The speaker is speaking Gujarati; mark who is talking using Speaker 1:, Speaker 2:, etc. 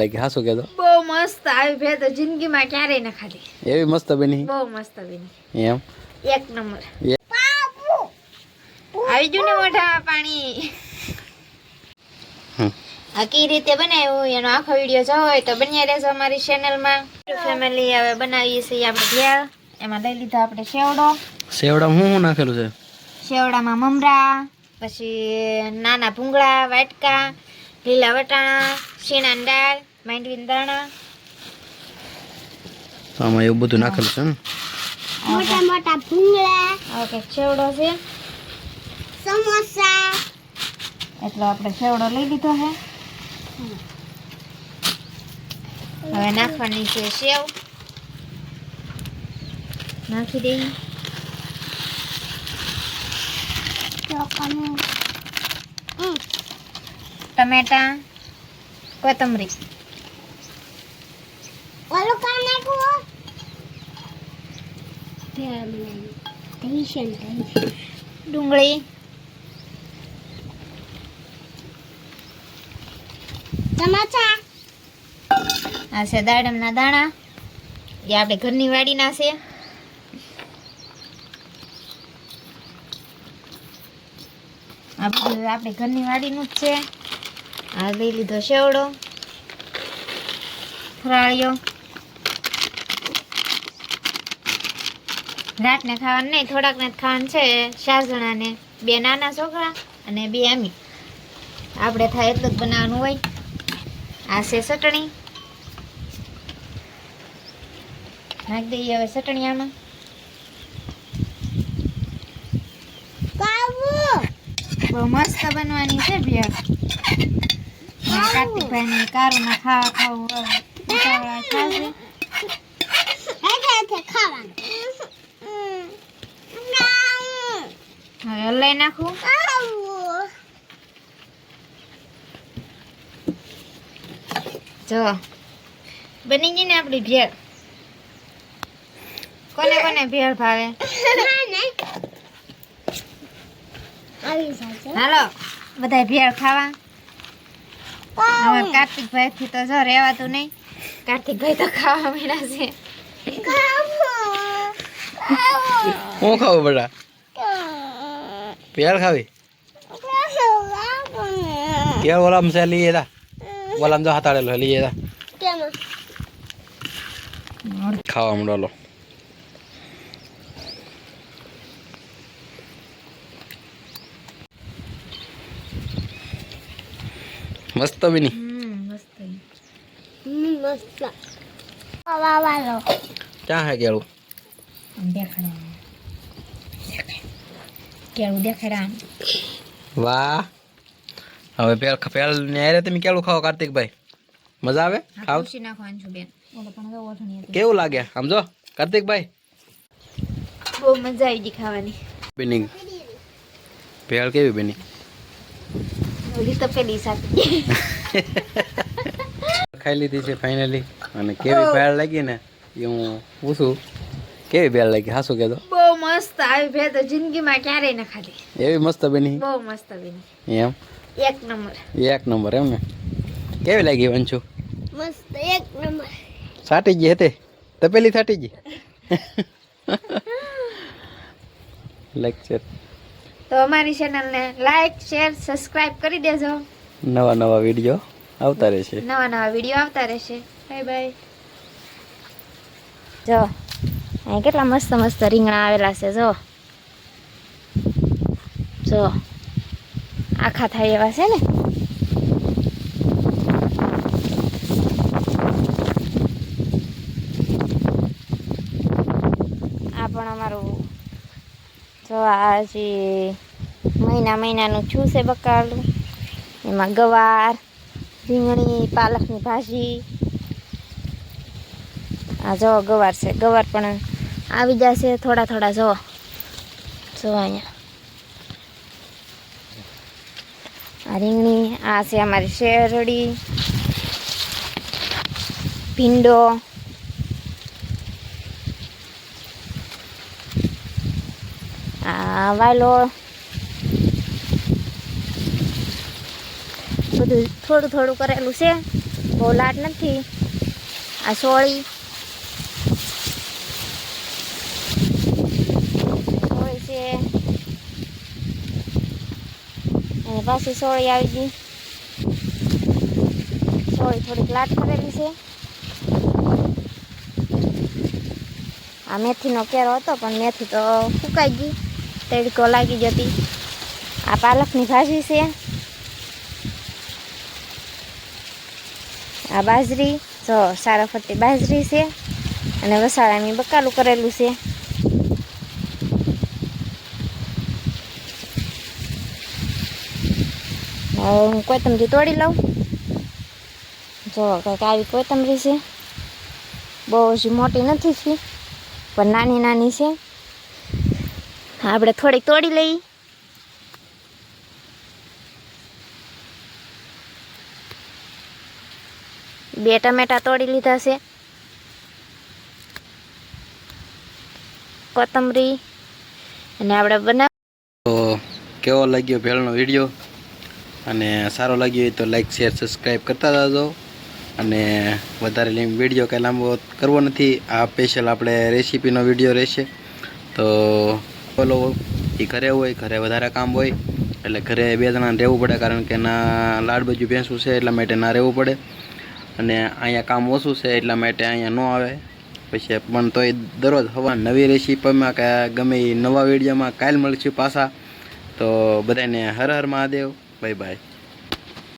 Speaker 1: લાગી હાસુ કે તો
Speaker 2: બહુ મસ્ત આવી ભે તો જિંદગીમાં ક્યારેય ન ખાધી.
Speaker 1: એવી મસ્ત બની.
Speaker 2: બહુ મસ્ત બની.
Speaker 1: એમ
Speaker 2: એક નંબર. આવી ગયું ને મોઢા પાણી. આખી રીતે બનાવ્યું એનો આખો વિડીયો જોવો હોય તો બન્યા રહેજો અમારી ચેનલમાં. ફેમિલી હવે બનાવીએ છીએ આપણે ભેળ. એમાં લઈ લીધો આપણે સેવડો.
Speaker 1: સેવડામાં હું નાખેલું છે?
Speaker 2: સેવડામાં મમરા, પછી નાના ભૂંગળા, વાટકા, લીલા વટાણા, શીણાની દાળ, માંડવીના દાણા.
Speaker 1: તો આમાં એવું બધું નાખેલું છે ને?
Speaker 2: મોટા મોટા ભૂંગળા. ઓકે સેવડો છે. સમોસા. એટલો આપણે સેવડો લઈ લીધો છે. હવે નાખવાની છે સેવ. નાખી દઈ. ટમેટા, કોથમરી. ડુંગળી, ટમાટા. આ છે દાડમના દાણા. એ આપણે ઘરની વાડીના છે. આ બધું આપણે ઘરની વાડીનું જ છે. આ લઈ લીધો સેવડો, ફરાળિયો. રાતને ખાવાનું નહીં, થોડાકને જ ખાવાનું છે. 4 જણાને, 2 નાના છોકરા અને 2 અમી. આપણે થાય એટલું જ બનાવવાનું હોય. આ છે ચટણી. નાખી દઈએ હવે ચટણી આમાં. બહુ મસ્ત બનવાની છે ભેળ. કાર્તિકભાઈ કારુના ખાવું હવે હલાઈ નાખું. જો બની ગઈ ને આપણી ભેળ. કોને કોને ભેળ ભાવે? હાલો બધા ભેળ ખાવા. હવે કાર્તિકભાઈ થી તો જો રહેવાતું નહીં. કાર્તિકભાઈ તો ખાવા મીડા છે.
Speaker 1: હું ખાવું બેટા? ભેળ ખાવી? ભેળ ઓલામ છે લઈએ તા. ઓલામ જો હાથાડેલો લઈએ તા. ખાવા માંડો. મસ્ત બની.
Speaker 2: મસ્ત મસ્ત.
Speaker 1: ક્યાં હે કેળું?
Speaker 2: કેળું દેખાડા.
Speaker 1: વાહ. હવે પેલ ને આરે તમે કેળું ખાઓ કાર્તિકભાઈ? મજા આવે? ખાવ.
Speaker 2: નાખવાનું છું બેન.
Speaker 1: કેવું લાગે આમ જો કાર્તિકભાઈ?
Speaker 2: બહુ મજા આવી ગઈ ખાવાની.
Speaker 1: બની ભેળ કેવી બની?
Speaker 2: ઓલી તો પેલી સાથે
Speaker 1: ખાઈ લીધી છે ફાઇનલી. અને કેવી ભેળ લાગી ને એ હું પૂછું. કેવી ભેળ લાગી હાસુ કે તો?
Speaker 2: બહુ મસ્ત આવી ભે તો જિંદગીમાં ક્યારેય ન ખાધી.
Speaker 1: એવી મસ્ત બની?
Speaker 2: બહુ મસ્ત બની.
Speaker 1: એમ
Speaker 2: એક નંબર.
Speaker 1: એક નંબર એમ ને? કેવી લાગી વંશુ?
Speaker 2: મસ્ત એક નંબર.
Speaker 1: સાટી ગઈ હતી તપેલી સાટી ગઈ. લેક્ચર
Speaker 2: તો અમારી ચેનલને લાઈક શેર સબસ્ક્રાઇબ કરી દેજો.
Speaker 1: નવા વિડીયો આવતા રહેશે.
Speaker 2: નવા વિડીયો આવતા રહેશે. Bye bye. જો અહીં કેટલા મસ્ત મસ્ત રીંગણા આવેલા છે. જો આખા થાય એવા છે ને. આ પણ અમારું જો આ જે મહિનાનું છું છે બકાલું. એમાં ગવાર, રીંગણી, પાલકની ભાજી. આ જો ગવાર છે. ગવાર પણ આવી જશે થોડા. જો અહીંયા આ રીંગણી. આ છે અમારી શેરડી, ભીંડો. આ વાયલો. બધું થોડું કરેલું છે. બહુ લાટ નથી. આ સોળી છે અને પાછી સોળી આવી ગઈ. સોળી થોડીક લાટ કરેલી છે. આ મેથીનો કેરો હતો પણ મેથી તો ફૂંકાઈ ગઈ, તડકો લાગી જતી. આ પાલકની ભાજી છે. આ બાજરી જો સારા ફરતી બાજરી છે અને વસાળાની બકાલું કરેલું છે. હું કોથમરી તોડી લઉં. જો કંઈક આવી કોથમરી છે. બહુ જ મોટી નથી થઈ પણ નાની નાની છે. આપણે થોડીક તોડી લઈએ. બે ટમેટા તોડી લીધા છે. કોથમરી અને આપણે બનાવ.
Speaker 1: તો કેવો લાગ્યો ભેળનો વિડીયો, અને સારો લાગ્યો હોય તો લાઈક શેર સબસ્ક્રાઈબ કરતા જાજો. અને વધારે વિડીયો કંઈ લાંબો કરવો નથી. આ સ્પેશિયલ આપણે રેસીપીનો વિડીયો રહેશે. તો બોલો એ ઘરે હોય, ઘરે વધારે કામ હોય એટલે ઘરે 2 જણાને રહેવું પડે, કારણ કે ના લાડ બાજુ ભેંસું છે એટલા માટે ના રહેવું પડે. અને અહીંયા કામ ઓછું છે એટલા માટે અહીંયા ન આવે. પછી પણ તોય દરરોજ હવા નવી રેસીપીમાં કે ગમે એ નવા વિડીયોમાં કાલ મળશું પાછા. તો બધાને હર હર મહાદેવ. Bye by.